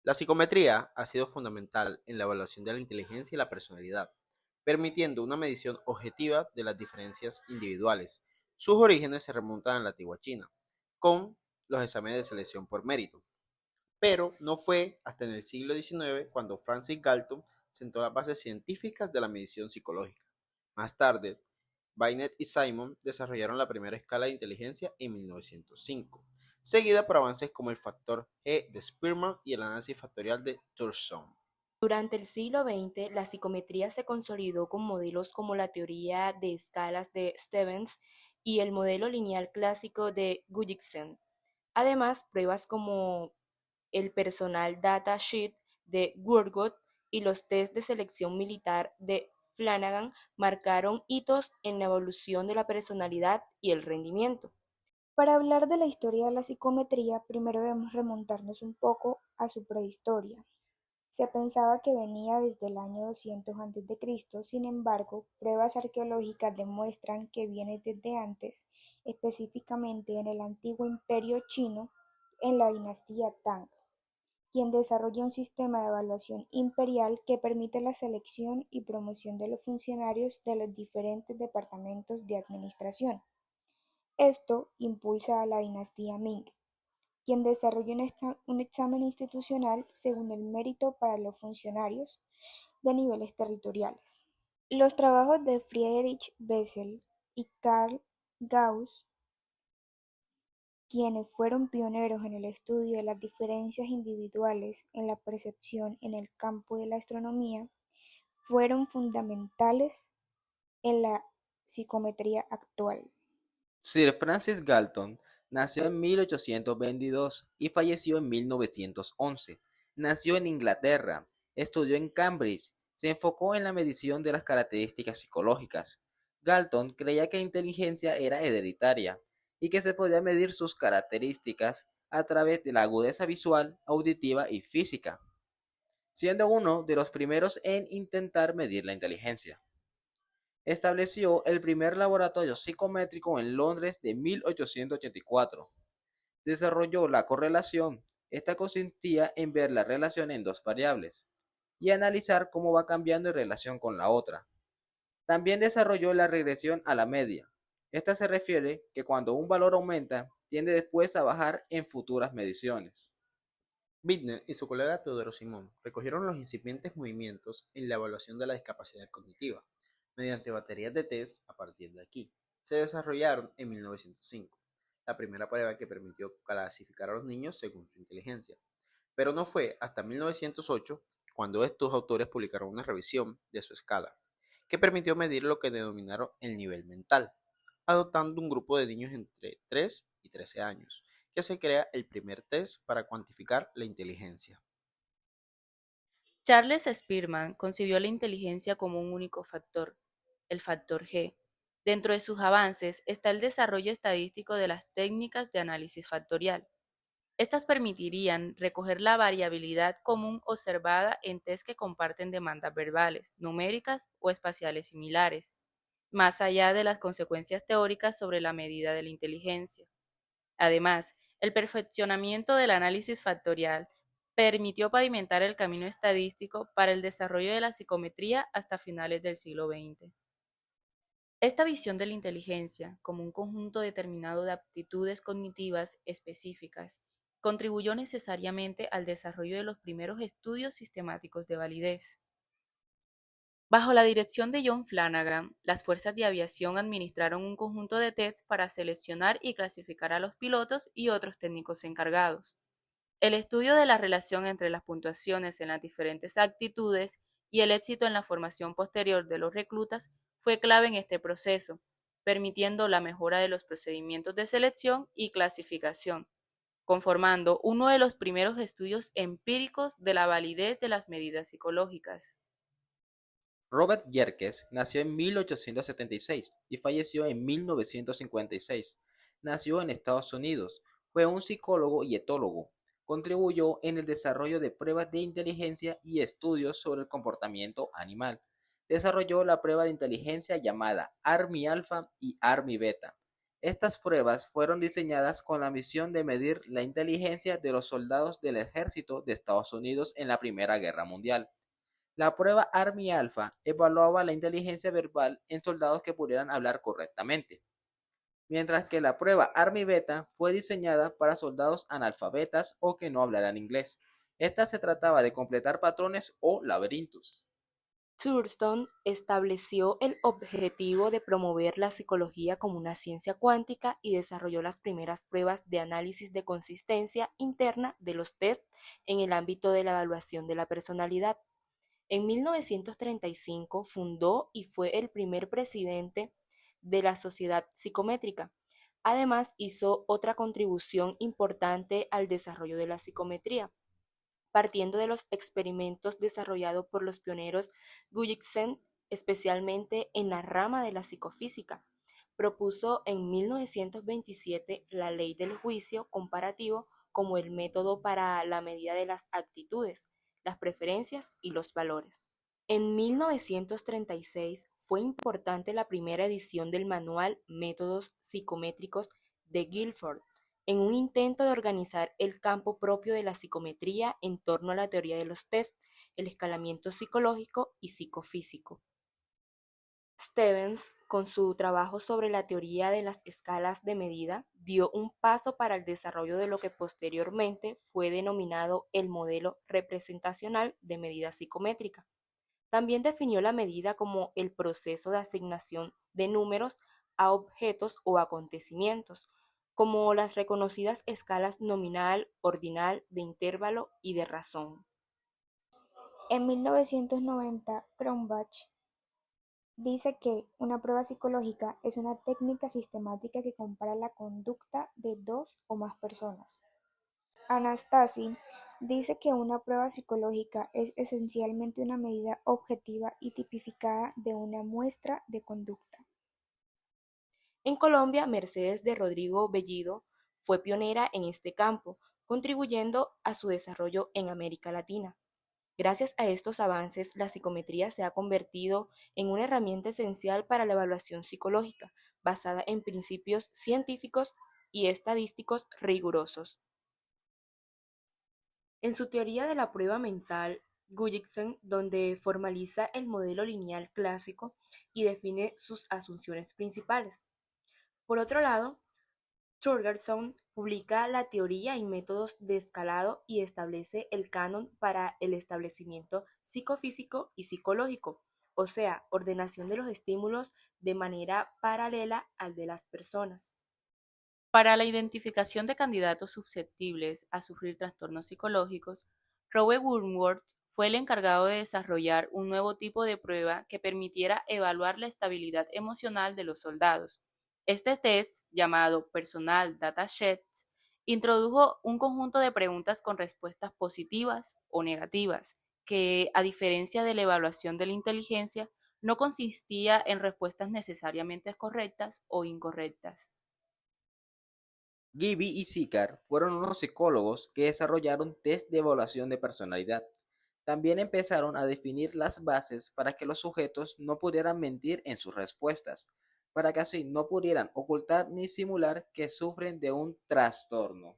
La psicometría ha sido fundamental en la evaluación de la inteligencia y la personalidad, permitiendo una medición objetiva de las diferencias individuales. Sus orígenes se remontan a la antigua China, con los exámenes de selección por mérito. Pero no fue hasta en el siglo XIX cuando Francis Galton sentó las bases científicas de la medición psicológica. Más tarde, Binet y Simon desarrollaron la primera escala de inteligencia en 1905, seguida por avances como el factor G de Spearman y el análisis factorial de Thurston. Durante el siglo XX, la psicometría se consolidó con modelos como la teoría de escalas de Stevens y el modelo lineal clásico de Gulliksen. Además, pruebas como el Personal Data Sheet de Gurgot y los test de selección militar de Flanagan marcaron hitos en la evolución de la personalidad y el rendimiento. Para hablar de la historia de la psicometría, primero debemos remontarnos un poco a su prehistoria. Se pensaba que venía desde el año 200 a.C., sin embargo, pruebas arqueológicas demuestran que viene desde antes, específicamente en el antiguo imperio chino, en la dinastía Tang, quien desarrolla un sistema de evaluación imperial que permite la selección y promoción de los funcionarios de los diferentes departamentos de administración. Esto impulsa a la dinastía Ming, quien desarrolla un examen institucional según el mérito para los funcionarios de niveles territoriales. Los trabajos de Friedrich Bessel y Carl Gauss, quienes fueron pioneros en el estudio de las diferencias individuales en la percepción en el campo de la astronomía, fueron fundamentales en la psicometría actual. Sir Francis Galton nació en 1822 y falleció en 1911. Nació en Inglaterra, estudió en Cambridge, se enfocó en la medición de las características psicológicas. Galton creía que la inteligencia era hereditaria y que se podía medir sus características a través de la agudeza visual, auditiva y física, siendo uno de los primeros en intentar medir la inteligencia. Estableció el primer laboratorio psicométrico en Londres de 1884. Desarrolló la correlación. Esta consistía en ver la relación en dos variables y analizar cómo va cambiando en relación con la otra. También desarrolló la regresión a la media. Esta se refiere que cuando un valor aumenta, tiende después a bajar en futuras mediciones. Bittner y su colega Teodoro Simón recogieron los incipientes movimientos en la evaluación de la discapacidad cognitiva, mediante baterías de test a partir de aquí. Se desarrollaron en 1905, la primera prueba que permitió clasificar a los niños según su inteligencia. Pero no fue hasta 1908 cuando estos autores publicaron una revisión de su escala, que permitió medir lo que denominaron el nivel mental, adoptando un grupo de niños entre 3 y 13 años, que se crea el primer test para cuantificar la inteligencia. Charles Spearman concibió la inteligencia como un único factor, el factor G. Dentro de sus avances está el desarrollo estadístico de las técnicas de análisis factorial. Estas permitirían recoger la variabilidad común observada en test que comparten demandas verbales, numéricas o espaciales similares, más allá de las consecuencias teóricas sobre la medida de la inteligencia. Además, el perfeccionamiento del análisis factorial permitió pavimentar el camino estadístico para el desarrollo de la psicometría hasta finales del siglo XX. Esta visión de la inteligencia, como un conjunto determinado de aptitudes cognitivas específicas, contribuyó necesariamente al desarrollo de los primeros estudios sistemáticos de validez. Bajo la dirección de John Flanagan, las fuerzas de aviación administraron un conjunto de tests para seleccionar y clasificar a los pilotos y otros técnicos encargados. El estudio de la relación entre las puntuaciones en las diferentes actitudes y el éxito en la formación posterior de los reclutas fue clave en este proceso, permitiendo la mejora de los procedimientos de selección y clasificación, conformando uno de los primeros estudios empíricos de la validez de las medidas psicológicas. Robert Yerkes nació en 1876 y falleció en 1956. Nació en Estados Unidos. Fue un psicólogo y etólogo. Contribuyó en el desarrollo de pruebas de inteligencia y estudios sobre el comportamiento animal. Desarrolló la prueba de inteligencia llamada ARMY Alpha y ARMY Beta. Estas pruebas fueron diseñadas con la misión de medir la inteligencia de los soldados del ejército de Estados Unidos en la Primera Guerra Mundial. La prueba Army Alpha evaluaba la inteligencia verbal en soldados que pudieran hablar correctamente, mientras que la prueba Army Beta fue diseñada para soldados analfabetas o que no hablaran inglés. Esta se trataba de completar patrones o laberintos. Thurston estableció el objetivo de promover la psicología como una ciencia cuántica y desarrolló las primeras pruebas de análisis de consistencia interna de los test en el ámbito de la evaluación de la personalidad. En 1935 fundó y fue el primer presidente de la Sociedad Psicométrica. Además, hizo otra contribución importante al desarrollo de la psicometría, partiendo de los experimentos desarrollados por los pioneros Gulliksen, especialmente en la rama de la psicofísica. Propuso en 1927 la ley del juicio comparativo como el método para la medida de las actitudes, las preferencias y los valores. En 1936 fue importante la primera edición del manual Métodos Psicométricos de Guilford, en un intento de organizar el campo propio de la psicometría en torno a la teoría de los test, el escalamiento psicológico y psicofísico. Stevens, con su trabajo sobre la teoría de las escalas de medida, dio un paso para el desarrollo de lo que posteriormente fue denominado el modelo representacional de medida psicométrica. También definió la medida como el proceso de asignación de números a objetos o acontecimientos, como las reconocidas escalas nominal, ordinal, de intervalo y de razón. En 1990, Cronbach dice que una prueba psicológica es una técnica sistemática que compara la conducta de dos o más personas. Anastasi dice que una prueba psicológica es esencialmente una medida objetiva y tipificada de una muestra de conducta. En Colombia, Mercedes de Rodrigo Bellido fue pionera en este campo, contribuyendo a su desarrollo en América Latina. Gracias a estos avances, la psicometría se ha convertido en una herramienta esencial para la evaluación psicológica, basada en principios científicos y estadísticos rigurosos. En su teoría de la prueba mental, Gulliksen, donde formaliza el modelo lineal clásico y define sus asunciones principales. Por otro lado, Thorgerson publica la teoría y métodos de escalado y establece el canon para el establecimiento psicofísico y psicológico, o sea, ordenación de los estímulos de manera paralela al de las personas. Para la identificación de candidatos susceptibles a sufrir trastornos psicológicos, Robert Woodward fue el encargado de desarrollar un nuevo tipo de prueba que permitiera evaluar la estabilidad emocional de los soldados. Este test, llamado Personal Data Set, introdujo un conjunto de preguntas con respuestas positivas o negativas, que, a diferencia de la evaluación de la inteligencia, no consistía en respuestas necesariamente correctas o incorrectas. Gibby y Sicard fueron unos psicólogos que desarrollaron test de evaluación de personalidad. También empezaron a definir las bases para que los sujetos no pudieran mentir en sus respuestas, para que así no pudieran ocultar ni simular que sufren de un trastorno.